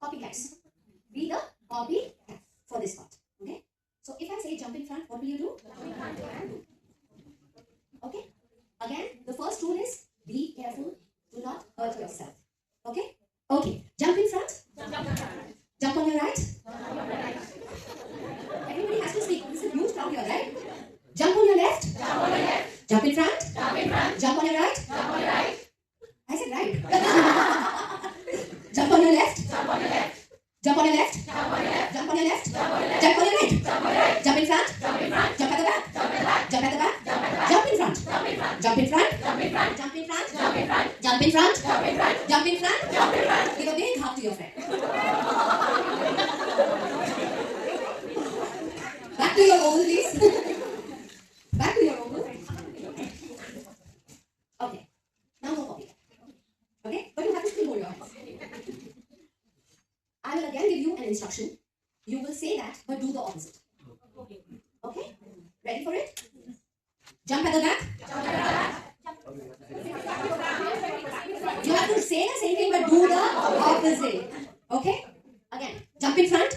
Copycats. Be the copycat for this part. Okay. So if I say jump in front, what will you do? Okay. Again, the first rule is be careful. Do not hurt yourself. Okay. Okay. Jump in front. Jump on your right. Everybody has to speak. This is a huge crowd here, right? Jump on your left. Jump in front. Jump on your right. I said right. Jump on your left. Jump on your left. Jump on your left. Jump on your right. Jump in front. Jump at the back. Jump at the back. Jump in front. Jump in front. Jump in front. Jump in front. Jump in front. Jump in front. Give a big hug to your friend. Back to your oval, please. Back to your oval. Okay. Now no copy. Okay? But you have to still hold your hands. I will again give you an instruction. You will say that, but do the opposite. Okay? Ready for it? Jump at the back. You have to say the same thing, but do the opposite. Okay? Again. Jump in front.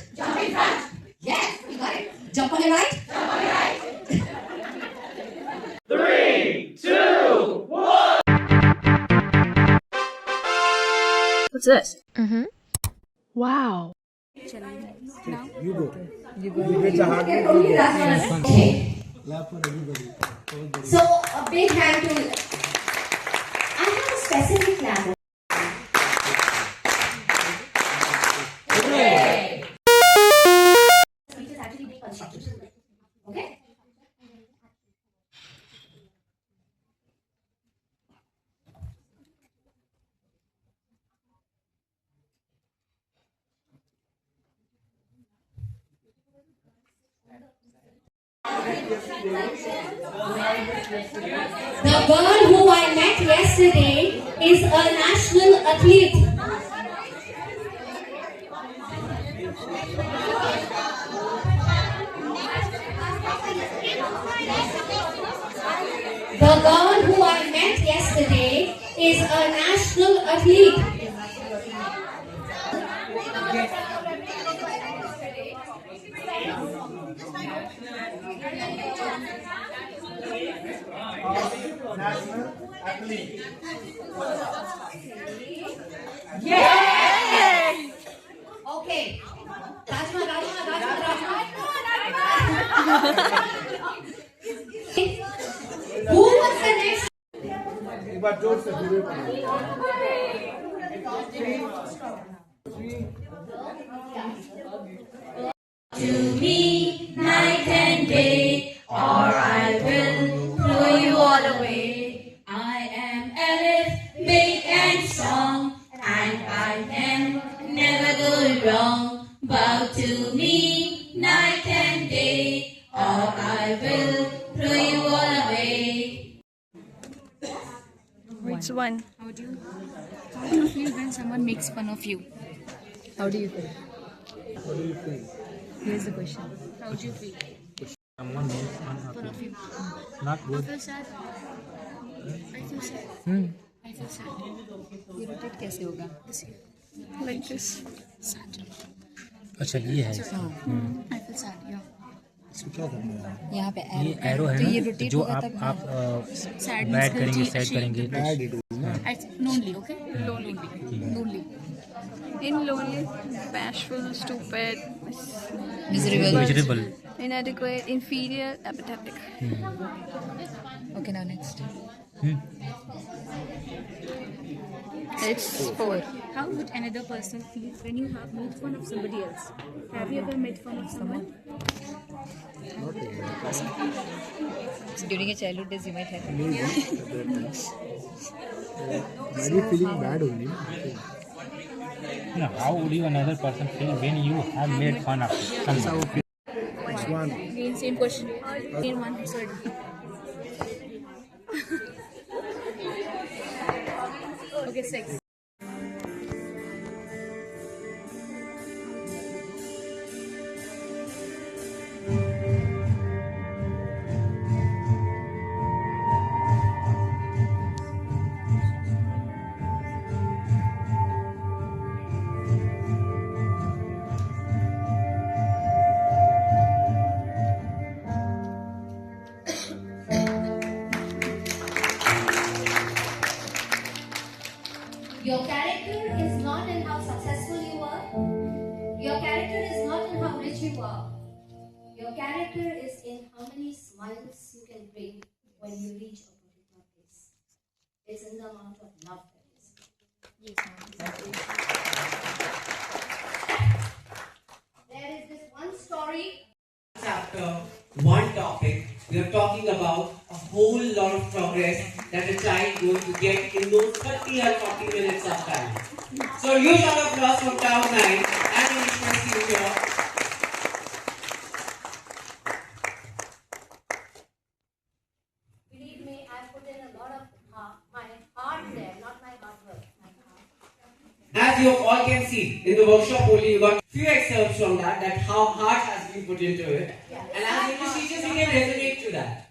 Yes, you got it. Jump on your right. 3, 2, 1. What's this? Wow. You go. Okay. So a big hand to. I have a specific clap. Which is actually being constructed. Okay. The girl who I met yesterday is a national athlete. The girl who I met yesterday is a national athlete. National athlete. Yay! Okay. Rajma. Who was the next? एक बार जोर से पूरे To me, night and day, or I will throw you all away. I am Alice, big and strong, and I am never go wrong. Bow to me, night and day, or I will throw you all away. It's one. How do you feel when someone makes fun of you? How do you feel? What do you think? Here's the question. How do you feel? Someone makes fun Fun of of you. you. Not I good. feel sad. I feel sad. I feel sad. ये rotate कैसे होगा? Like this. Sad. अच्छा ये है I feel sad. Yeah. इसको क्या करना है? यहाँ पे ये एरो है तो ये ना रोटेट जो होगा आप तब Sadness, बैड करेंगे guilty, सेट करेंगे ashamed. Bad it is, na? Lonely, okay? Lonely. in lonely, bashful, stupid, miserable inadequate, inferior, apathetic. Okay, now next. It's 4. How would another person feel when you have made fun of somebody else? Have you ever made fun of someone? So during your childhood days, you might have. Very feeling bad only. how would you another person feel when you have made fun of someone? It's one. Again, same question. Again, one. Sorry. Okay, 6. smiles you can bring when you reach a particular place. It's in the amount of love that is. There is this one story. Chapter, one topic, we are talking about a whole lot of progress that a child going to get in those 30 or 40 minutes of time. So huge round of applause from Town 9 and EnglishPress Srivastava. Believe me, I put in a lot of my heart there, not my hard work, my heart. As you all can see, in the workshop only you got few excerpts from that how heart has been put into it. Yeah. And as English teachers, we can resonate to that.